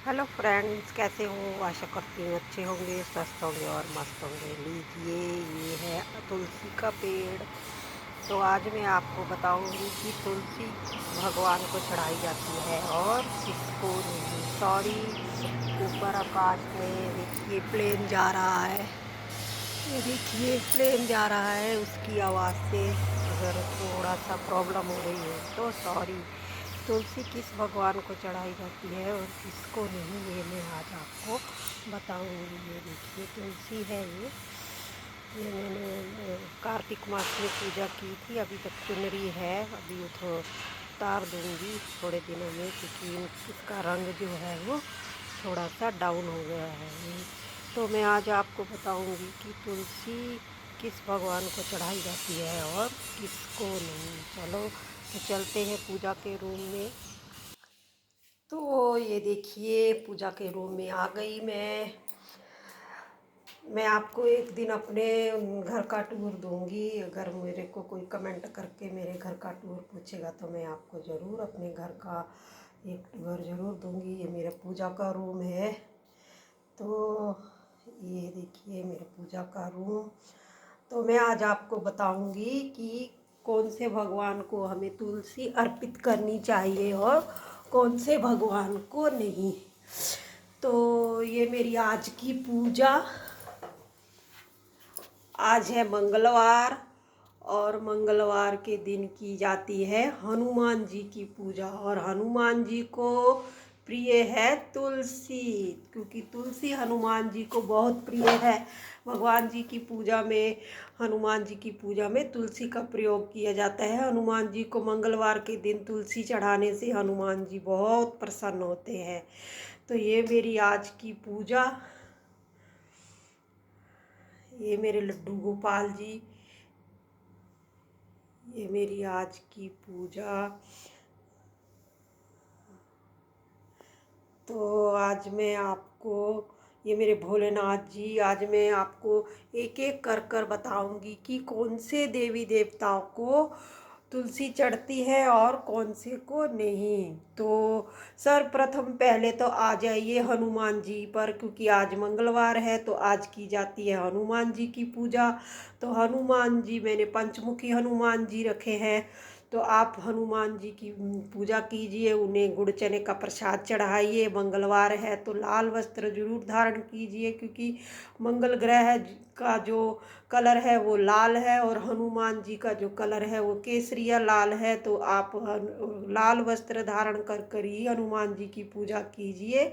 Hello friends, कैसे हो? आशा करती हूँ अच्छे होंगे, स्वस्थ होंगे और मस्त होंगे। लीजिए, ये है तुलसी का पेड़। तो आज मैं आपको बताऊंगी कि तुलसी भगवान को चढ़ाई जाती है और किसको नहीं। सॉरी, ऊपर आकाश में देखिए प्लेन जा रहा है। ये देखिए प्लेन जा रहा है, उसकी आवाज़ से अगर थोड़ा सा प्रॉब्लम हो रही है तो सॉरी। तुलसी किस भगवान को चढ़ाई जाती है और किसको नहीं, ये मैं आज आपको बताऊंगी। ये देखिए तुलसी है ये मैंने कार्तिक मास में पूजा की थी। अभी तक चुनरी है, अभी तो उतार दूंगी थोड़े दिनों में, क्योंकि इसका रंग जो है वो थोड़ा सा डाउन हो गया है। तो मैं आज आपको बताऊंगी कि तुलसी किस भगवान को चढ़ाई जाती है और किसको नहीं। चलो तो चलते हैं पूजा के रूम में। तो ये देखिए पूजा के रूम में आ गई मैं आपको एक दिन अपने घर का टूर दूंगी। अगर मेरे को कोई कमेंट करके मेरे घर का टूर पूछेगा तो मैं आपको ज़रूर अपने घर का एक टूर ज़रूर दूंगी। ये मेरा पूजा का रूम है। तो ये देखिए मेरे पूजा का रूम। तो मैं आज आपको बताऊंगी कि कौन से भगवान को हमें तुलसी अर्पित करनी चाहिए और कौन से भगवान को नहीं। तो ये मेरी आज की पूजा। आज है मंगलवार और मंगलवार के दिन की जाती है हनुमान जी की पूजा। और हनुमान जी को प्रिय है तुलसी, क्योंकि तुलसी हनुमान जी को बहुत प्रिय है। भगवान जी की पूजा में, हनुमान जी की पूजा में तुलसी का प्रयोग किया जाता है। हनुमान जी को मंगलवार के दिन तुलसी चढ़ाने से हनुमान जी बहुत प्रसन्न होते हैं। तो ये मेरी आज की पूजा। ये मेरे लड्डू गोपाल जी, ये मेरी आज की पूजा। तो आज मैं आपको, ये मेरे भोलेनाथ जी, आज मैं आपको एक एक कर कर बताऊंगी कि कौन से देवी देवताओं को तुलसी चढ़ती है और कौन से को नहीं। तो सर्वप्रथम पहले तो आ जाइए हनुमान जी पर, क्योंकि आज मंगलवार है तो आज की जाती है हनुमान जी की पूजा। तो हनुमान जी, मैंने पंचमुखी हनुमान जी रखे हैं। तो आप हनुमान जी की पूजा कीजिए, उन्हें गुड़ चने का प्रसाद चढ़ाइए। मंगलवार है तो लाल वस्त्र जरूर धारण कीजिए, क्योंकि मंगल ग्रह का जो कलर है वो लाल है और हनुमान जी का जो कलर है वो केसरिया लाल है। तो आप लाल वस्त्र धारण कर कर ही हनुमान जी की पूजा कीजिए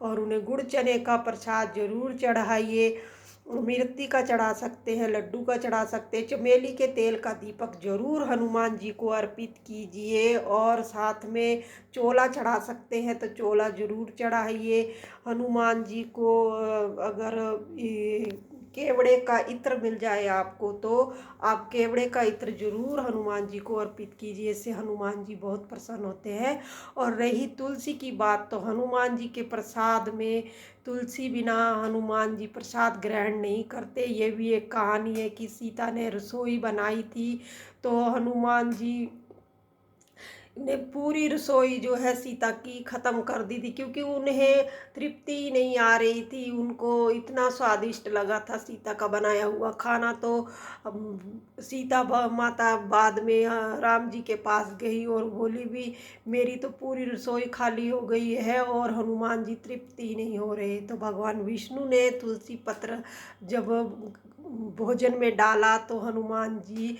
और उन्हें गुड़ चने का प्रसाद जरूर चढ़ाइए। मिर्ती का चढ़ा सकते हैं, लड्डू का चढ़ा सकते हैं, चमेली के तेल का दीपक जरूर हनुमान जी को अर्पित कीजिए। और साथ में चोला चढ़ा सकते हैं तो चोला जरूर चढ़ाइए हनुमान जी को। अगर केवड़े का इत्र मिल जाए आपको तो आप केवड़े का इत्र जरूर हनुमान जी को अर्पित कीजिए, इससे हनुमान जी बहुत प्रसन्न होते हैं। और रही तुलसी की बात, तो हनुमान जी के प्रसाद में तुलसी बिना हनुमान जी प्रसाद ग्रहण नहीं करते। ये भी एक कहानी है कि सीता ने रसोई बनाई थी तो हनुमान जी ने पूरी रसोई जो है सीता की ख़त्म कर दी थी, क्योंकि उन्हें तृप्ति ही नहीं आ रही थी। उनको इतना स्वादिष्ट लगा था सीता का बनाया हुआ खाना। तो सीता माता बाद में राम जी के पास गई और बोली भी मेरी तो पूरी रसोई खाली हो गई है और हनुमान जी तृप्ति नहीं हो रहे। तो भगवान विष्णु ने तुलसी पत्र जब भोजन में डाला तो हनुमान जी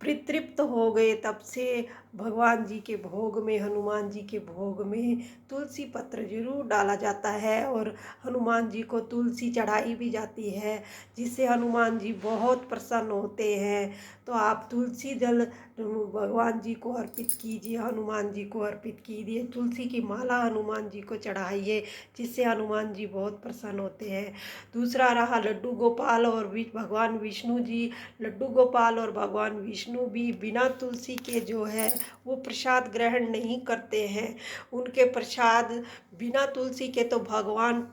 तृप्त हो गए। तब से भगवान जी के भोग में, हनुमान जी के भोग में तुलसी पत्र जरूर डाला जाता है और हनुमान जी को तुलसी चढ़ाई भी जाती है, जिससे हनुमान जी बहुत प्रसन्न होते हैं। तो आप तुलसी जल भगवान जी को अर्पित कीजिए, हनुमान जी को अर्पित कीजिए। तुलसी की माला हनुमान जी को चढ़ाइए, जिससे हनुमान जी बहुत प्रसन्न होते हैं। दूसरा रहा लड्डू गोपाल और भगवान विष्णु जी। लड्डू गोपाल और भगवान विष्णु भी बिना तुलसी के जो है वो प्रसाद ग्रहण नहीं करते हैं। उनके प्रसाद बिना तुलसी के तो भगवान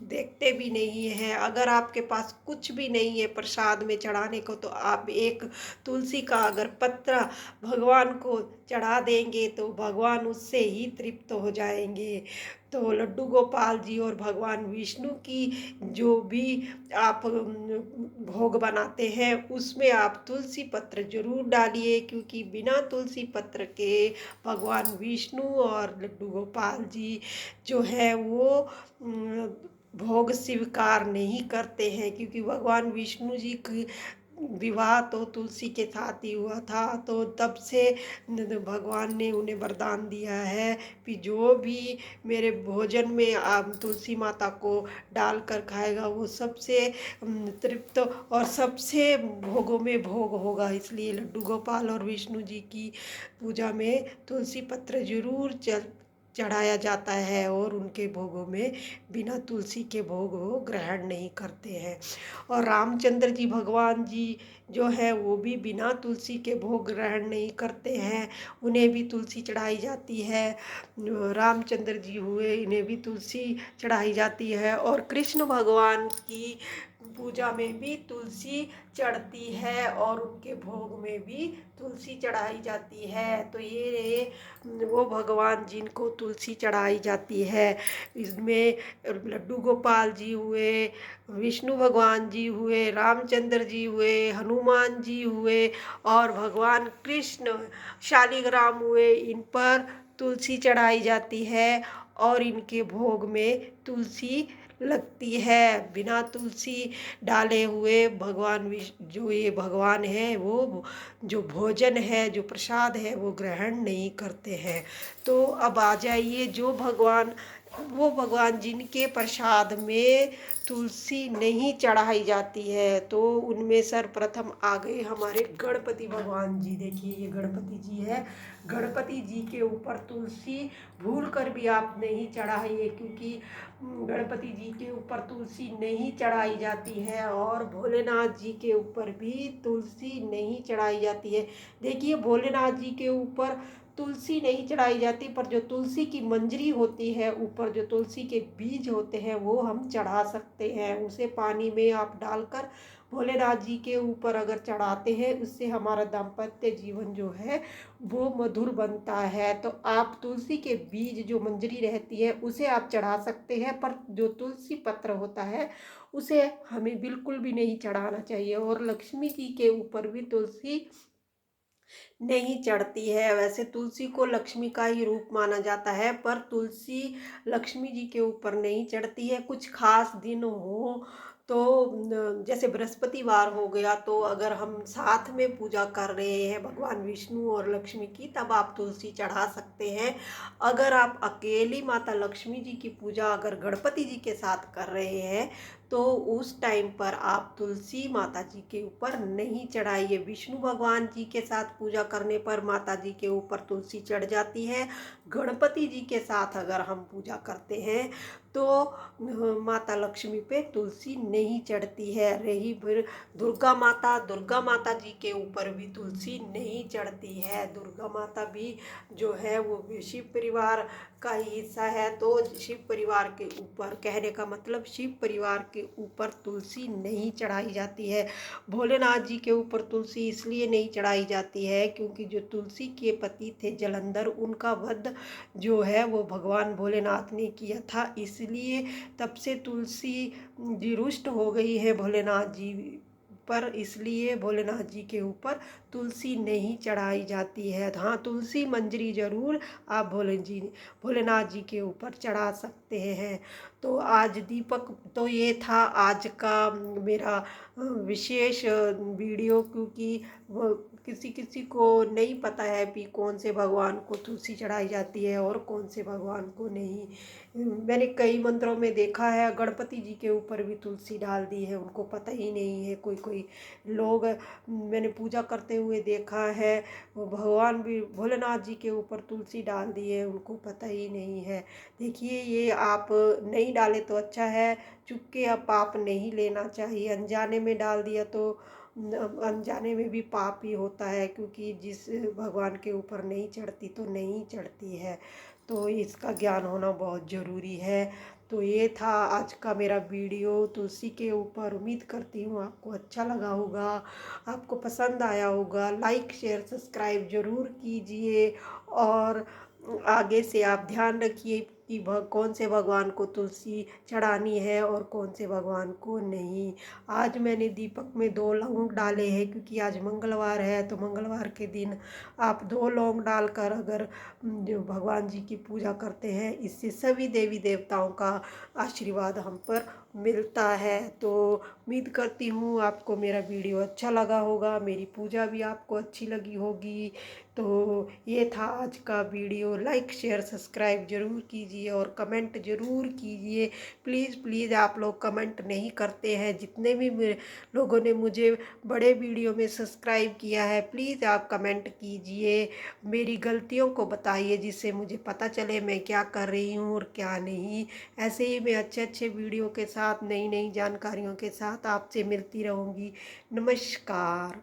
देखते भी नहीं है। अगर आपके पास कुछ भी नहीं है प्रसाद में चढ़ाने को, तो आप एक तुलसी का अगर पत्रा भगवान को चढ़ा देंगे तो भगवान उससे ही तृप्त हो जाएंगे। तो लड्डू गोपाल जी और भगवान विष्णु की जो भी आप भोग बनाते हैं उसमें आप तुलसी पत्र ज़रूर डालिए, क्योंकि बिना तुलसी पत्र के भगवान विष्णु और लड्डू गोपाल जी जो है वो भोग स्वीकार नहीं करते हैं। क्योंकि भगवान विष्णु जी की विवाह तो तुलसी के साथ ही हुआ था, तो तब से भगवान ने उन्हें वरदान दिया है कि जो भी मेरे भोजन में आप तुलसी माता को डालकर खाएगा वो सबसे तृप्त और सबसे भोगों में भोग होगा। इसलिए लड्डू गोपाल और विष्णु जी की पूजा में तुलसी पत्र जरूर चढ़ाया जाता है, और उनके भोगों में बिना तुलसी के भोग वो ग्रहण नहीं करते हैं। और रामचंद्र जी भगवान जी जो है वो भी बिना तुलसी के भोग ग्रहण नहीं करते हैं, उन्हें भी तुलसी चढ़ाई जाती है। रामचंद्र जी हुए, इन्हें भी तुलसी चढ़ाई जाती है। और कृष्ण भगवान की पूजा में भी तुलसी चढ़ती है और उनके भोग में भी तुलसी चढ़ाई जाती है। तो ये रहे वो भगवान जिनको तुलसी चढ़ाई जाती है। इसमें लड्डू गोपाल जी हुए, विष्णु भगवान जी हुए, रामचंद्र जी हुए, हनुमान जी हुए और भगवान कृष्ण शालिग्राम हुए, इन पर तुलसी चढ़ाई जाती है और इनके भोग में तुलसी लगती है। बिना तुलसी डाले हुए भगवान जो ये भगवान है वो जो भोजन है, जो प्रसाद है वो ग्रहण नहीं करते हैं। तो अब आ जाइए वो भगवान जिनके प्रसाद में तुलसी नहीं चढ़ाई जाती है, तो उनमें सर्वप्रथम आ गए हमारे गणपति भगवान जी। देखिए ये गणपति जी है, गणपति जी के ऊपर तुलसी भूल कर भी आप नहीं चढ़ाइए, क्योंकि गणपति जी के ऊपर तुलसी नहीं चढ़ाई जाती है। और भोलेनाथ जी के ऊपर भी तुलसी नहीं चढ़ाई जाती है। देखिए भोलेनाथ जी के ऊपर तुलसी नहीं चढ़ाई जाती, पर जो तुलसी की मंजरी होती है, ऊपर जो तुलसी के बीज होते हैं वो हम चढ़ा सकते हैं। उसे पानी में आप डालकर भोलेनाथ जी के ऊपर अगर चढ़ाते हैं, उससे हमारा दाम्पत्य जीवन जो है वो मधुर बनता है। तो आप तुलसी के बीज जो मंजरी रहती है उसे आप चढ़ा सकते हैं, पर जो तुलसी पत्र होता है उसे हमें बिल्कुल भी नहीं चढ़ाना चाहिए। और लक्ष्मी जी के ऊपर भी तुलसी नहीं चढ़ती है। वैसे तुलसी को लक्ष्मी का ही रूप माना जाता है, पर तुलसी लक्ष्मी जी के ऊपर नहीं चढ़ती है। कुछ खास दिन हो तो जैसे बृहस्पतिवार हो गया, तो अगर हम साथ में पूजा कर रहे हैं भगवान विष्णु और लक्ष्मी की, तब आप तुलसी चढ़ा सकते हैं। अगर आप अकेली माता लक्ष्मी जी की पूजा अगर गणपति जी के साथ कर रहे हैं, तो उस टाइम पर आप तुलसी माता जी के ऊपर नहीं चढ़ाइए। विष्णु भगवान जी के साथ पूजा करने पर माता जी के ऊपर तुलसी चढ़ जाती है। गणपति जी के साथ अगर हम पूजा करते हैं तो माता लक्ष्मी पे तुलसी नहीं चढ़ती है। रही फिर दुर्गा माता जी के ऊपर भी तुलसी नहीं चढ़ती है। दुर्गा माता भी जो है वो भी शिव परिवार का ही हिस्सा है, तो शिव परिवार के ऊपर, कहने का मतलब शिव परिवार के ऊपर तुलसी नहीं चढ़ाई जाती है। भोलेनाथ जी के ऊपर तुलसी इसलिए नहीं चढ़ाई जाती है क्योंकि जो तुलसी के पति थे जलंधर, उनका वध जो है वो भगवान भोलेनाथ ने किया था, इसलिए तब से तुलसी जी रुष्ट हो गई है भोलेनाथ जी पर, इसलिए भोलेनाथ जी के ऊपर तुलसी नहीं चढ़ाई जाती है। हाँ, तुलसी मंजरी जरूर आप भोलेनाथ जी के ऊपर चढ़ा सकते हैं। तो आज दीपक, तो ये था आज का मेरा विशेष वीडियो, क्योंकि किसी किसी को नहीं पता है कि कौन से भगवान को तुलसी चढ़ाई जाती है और कौन से भगवान को नहीं। मैंने कई मंत्रों में देखा है गणपति जी के ऊपर भी तुलसी डाल दी है, उनको पता ही नहीं है। कोई कोई लोग मैंने पूजा करते हुए देखा है, वो भगवान भी भोलेनाथ जी के ऊपर तुलसी डाल दी है, उनको पता ही नहीं है। देखिए ये आप नहीं डाले तो अच्छा है, चुपके अब पाप नहीं लेना चाहिए। अनजाने में डाल दिया तो अनजाने में भी पाप ही होता है, क्योंकि जिस भगवान के ऊपर नहीं चढ़ती तो नहीं चढ़ती है। तो इसका ज्ञान होना बहुत ज़रूरी है। तो ये था आज का मेरा वीडियो तुलसी के ऊपर। उम्मीद करती हूँ आपको अच्छा लगा होगा, आपको पसंद आया होगा। लाइक शेयर सब्सक्राइब ज़रूर कीजिए और आगे से आप ध्यान रखिए कि कौन से भगवान को तुलसी चढ़ानी है और कौन से भगवान को नहीं। आज मैंने दीपक में 2 लौंग डाले हैं, क्योंकि आज मंगलवार है, तो मंगलवार के दिन आप 2 लौंग डालकर अगर जो भगवान जी की पूजा करते हैं, इससे सभी देवी देवताओं का आशीर्वाद हम पर मिलता है। तो उम्मीद करती हूँ आपको मेरा वीडियो अच्छा लगा होगा, मेरी पूजा भी आपको अच्छी लगी होगी। तो ये था आज का वीडियो। लाइक शेयर सब्सक्राइब ज़रूर कीजिए और कमेंट ज़रूर कीजिए। प्लीज़ प्लीज़, आप लोग कमेंट नहीं करते हैं। जितने भी लोगों ने मुझे बड़े वीडियो में सब्सक्राइब किया है, प्लीज़ आप कमेंट कीजिए, मेरी गलतियों को बताइए, जिससे मुझे पता चले मैं क्या कर रही हूँ और क्या नहीं। ऐसे ही मैं अच्छे अच्छे वीडियो के साथ, नई नई जानकारियों के साथ आपसे मिलती रहूँगी। नमस्कार।